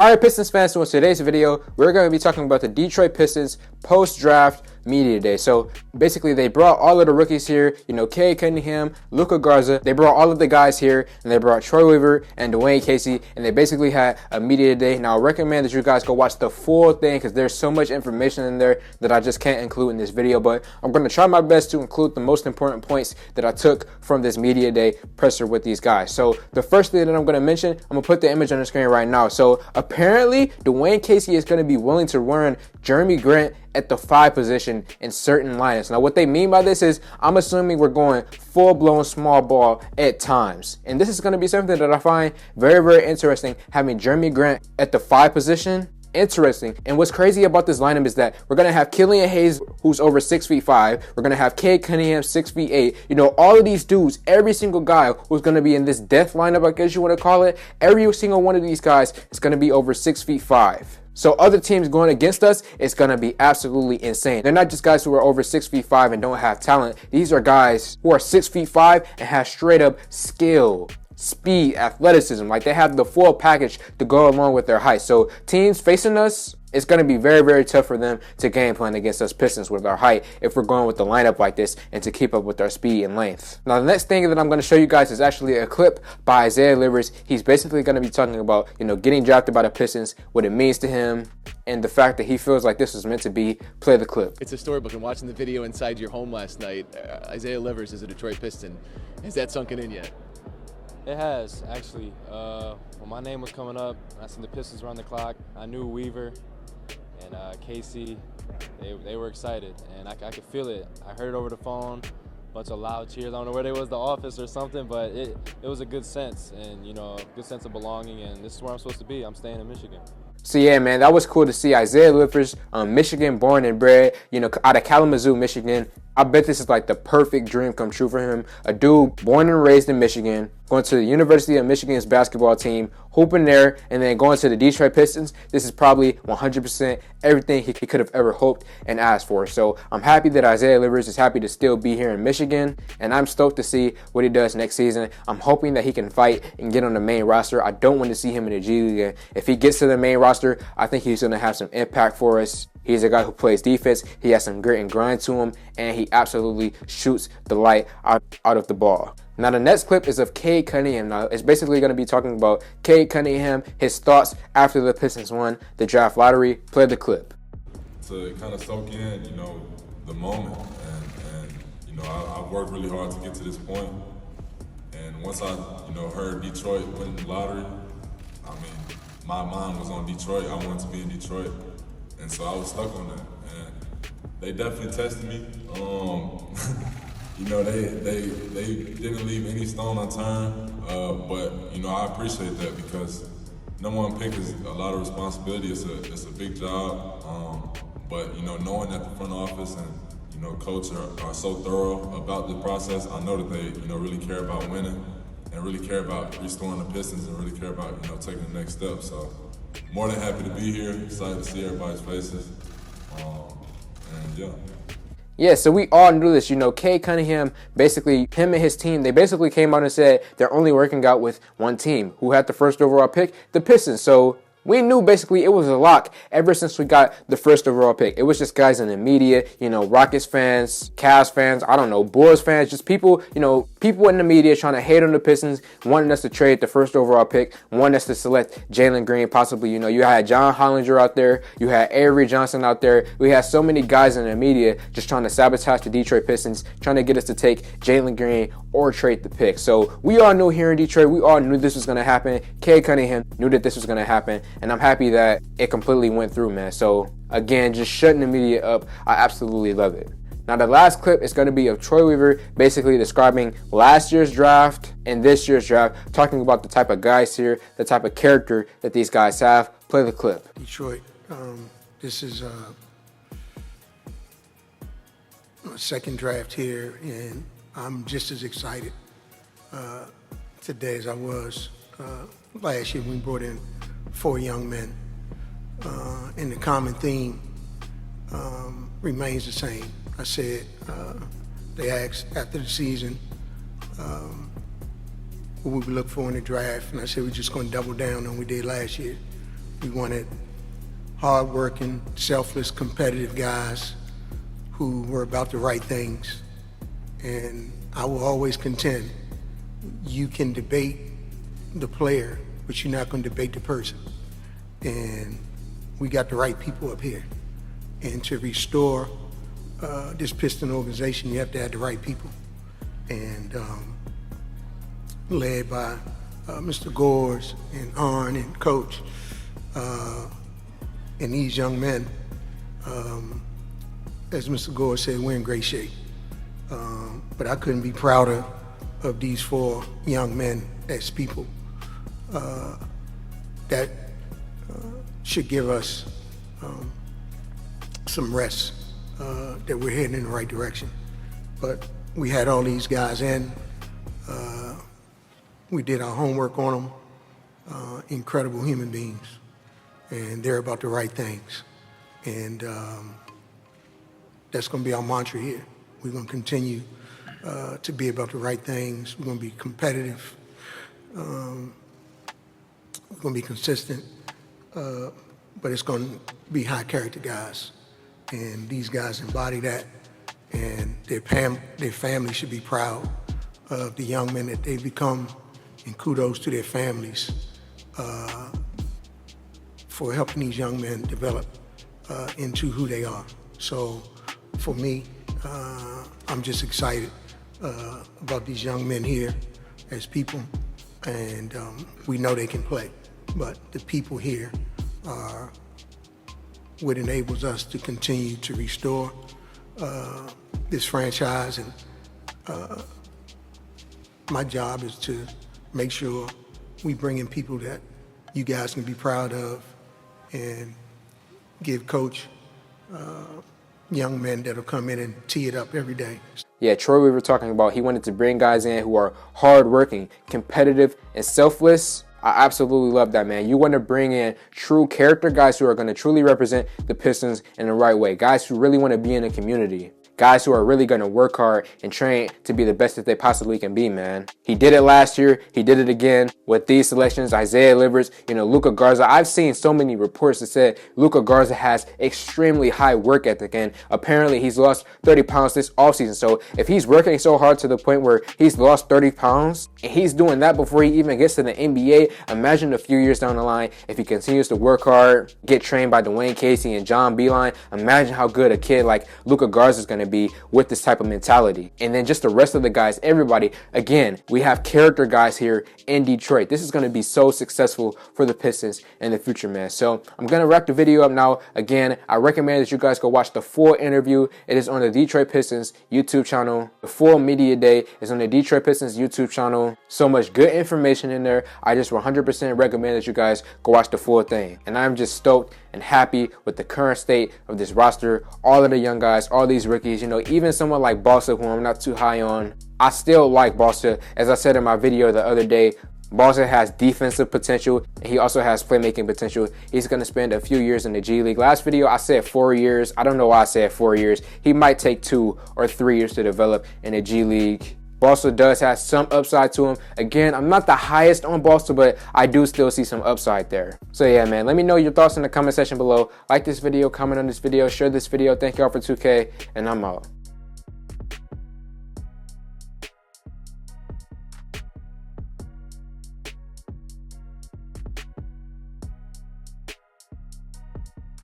Alright, Pistons fans, so in today's video, we're going to be talking about the Detroit Pistons post-draft media day. So basically, they brought all of the rookies here, Cunningham, Luka Garza. They brought all of the guys here, and they brought Troy Weaver and Dwayne Casey, and they basically had a media day. Now, I recommend that you guys go watch the full thing because there's so much information in there that I just can't include in this video, but I'm going to try my best to include the most important points that I took from this media day presser with these guys. So the first thing that I'm going to mention, I'm going to put the image on the screen right now. So apparently, Dwayne Casey is going to be willing to run Jeremy Grant at the 5 position in certain lineups. Now, what they mean by this is, I'm assuming we're going full-blown small ball at times. And this is going to be something that I find very, very interesting, having Jeremy Grant at the 5 position. Interesting. And what's crazy about this lineup is that we're going to have Killian Hayes, who's over 6'5". We're going to have Cunningham, 6'8". All of these dudes, every single guy who's going to be in this death lineup, I guess you want to call it, every single one of these guys is going to be over 6'5". So other teams going against us, it's going to be absolutely insane. They're not just guys who are over 6'5" and don't have talent. These are guys who are 6'5" and have straight up skill, speed, athleticism. Like, they have the full package to go along with their height. So teams facing us, it's going to be very, very tough for them to game plan against us Pistons with our height if we're going with the lineup like this and to keep up with our speed and length. Now, the next thing that I'm going to show you guys is actually a clip by Isaiah Livers. He's basically going to be talking about, getting drafted by the Pistons, what it means to him, and the fact that he feels like this was meant to be. Play the clip. It's a storybook, and watching the video inside your home last night, Isaiah Livers is a Detroit Piston. Has that sunken in yet? It has, actually. When my name was coming up, I seen the Pistons run the clock. I knew Weaver and Casey, they were excited, and I could feel it. I heard it over the phone, bunch of loud cheers. I don't know where they was, the office or something, but it was a good sense, and a good sense of belonging, and this is where I'm supposed to be. I'm staying in Michigan. So yeah, man, that was cool to see. Isaiah Livers, Michigan born and bred, out of Kalamazoo, Michigan. I bet this is like the perfect dream come true for him. A dude born and raised in Michigan, going to the University of Michigan's basketball team, hooping there, and then going to the Detroit Pistons. This is probably 100% everything he could have ever hoped and asked for. So I'm happy that Isaiah Livers is happy to still be here in Michigan, and I'm stoked to see what he does next season. I'm hoping that he can fight and get on the main roster. I don't want to see him in the G League. If he gets to the main roster, I think he's going to have some impact for us. He's a guy who plays defense. He has some grit and grind to him, and he absolutely shoots the light out of the ball. Now, the next clip is of Cunningham. Now, it's basically going to be talking about Cunningham, his thoughts after the Pistons won the draft lottery. Play the clip. To kind of soak in, the moment, and I've worked really hard to get to this point. And once I, heard Detroit win the lottery, my mind was on Detroit. I wanted to be in Detroit. And so I was stuck on that, and they definitely tested me. They didn't leave any stone unturned, but I appreciate that because #1 pick is a lot of responsibility. It's a big job, but knowing that the front office and coach are so thorough about the process, I know that they really care about winning and really care about restoring the Pistons and really care about taking the next step. So. More than happy to be here, excited to see everybody's faces, and yeah. Yeah, so we all knew this, Cunningham, basically, him and his team, they basically came out and said they're only working out with one team. Who had the first overall pick? The Pistons. So we knew basically it was a lock ever since we got the first overall pick. It was just guys in the media, Rockets fans, Cavs fans, I don't know, Bulls fans, just people, people in the media trying to hate on the Pistons, wanting us to trade the first overall pick, wanting us to select Jalen Green, possibly, you had John Hollinger out there, you had Avery Johnson out there. We had so many guys in the media just trying to sabotage the Detroit Pistons, trying to get us to take Jalen Green or trade the pick. So we all knew here in Detroit, we all knew this was going to happen. Cunningham knew that this was going to happen. And I'm happy that it completely went through, man. So, again, just shutting the media up, I absolutely love it. Now, the last clip is going to be of Troy Weaver basically describing last year's draft and this year's draft, talking about the type of guys here, the type of character that these guys have. Play the clip. Detroit, this is a second draft here, and I'm just as excited today as I was last year when we brought in 4 young men, and the common theme remains the same. I said, they asked after the season what we would look for in the draft, and I said we're just going to double down on what we did last year. We wanted hard-working, selfless, competitive guys who were about the right things. And I will always contend, you can debate the player, but you're not going to debate the person. And we got the right people up here. And to restore this Piston organization, you have to have the right people. And led by Mr. Gores and Arn and Coach, and these young men, as Mr. Gores said, we're in great shape. But I couldn't be prouder of these 4 young men as people. That should give us some rest that we're heading in the right direction. But we had all these guys in. We did our homework on them. Incredible human beings, and they're about the right things. And that's going to be our mantra here. We're going to continue to be about the right things. We're going to be competitive. We're going to be consistent, but it's going to be high character guys. And these guys embody that, and their family should be proud of the young men that they've become, and kudos to their families for helping these young men develop into who they are. So for me, I'm just excited about these young men here as people, and we know they can play, but the people here are what enables us to continue to restore this franchise. And my job is to make sure we bring in people that you guys can be proud of, and give Coach young men that'll come in and tee it up every day. Yeah, Troy, we were talking about, he wanted to bring guys in who are hardworking, competitive, and selfless. I absolutely love that, man. You want to bring in true character guys who are going to truly represent the Pistons in the right way. Guys who really want to be in the community. Guys who are really going to work hard and train to be the best that they possibly can be, man. He did it last year. He did it again with these selections. Isaiah Livers, Luka Garza. I've seen so many reports that said Luka Garza has extremely high work ethic, and apparently he's lost 30 pounds this offseason. So if he's working so hard to the point where he's lost 30 pounds, and he's doing that before he even gets to the NBA, imagine a few years down the line if he continues to work hard, get trained by Dwayne Casey and John Beilein. Imagine how good a kid like Luka Garza is going to be with this type of mentality. And then just the rest of the guys, everybody, again, we have character guys here in Detroit. This is going to be so successful for the Pistons in the future, man. So I'm going to wrap the video up now. Again, I recommend that you guys go watch the full interview. It is on the Detroit Pistons YouTube channel. The full media day is on the Detroit Pistons YouTube channel. So much good information in there. I just 100% recommend that you guys go watch the full thing. And I'm just stoked and happy with the current state of this roster. All of the young guys, all these rookies, even someone like Bossa, who I'm not too high on. I still like Bossa. As I said in my video the other day, Bossa has defensive potential, and he also has playmaking potential. He's going to spend a few years in the G League. Last video, I said 4 years. I don't know why I said 4 years. He might take 2 or 3 years to develop in the G League. Bossa does have some upside to him. Again, I'm not the highest on Bossa, but I do still see some upside there. So yeah, man, let me know your thoughts in the comment section below. Like this video, comment on this video, share this video. Thank y'all for 2K, and I'm out.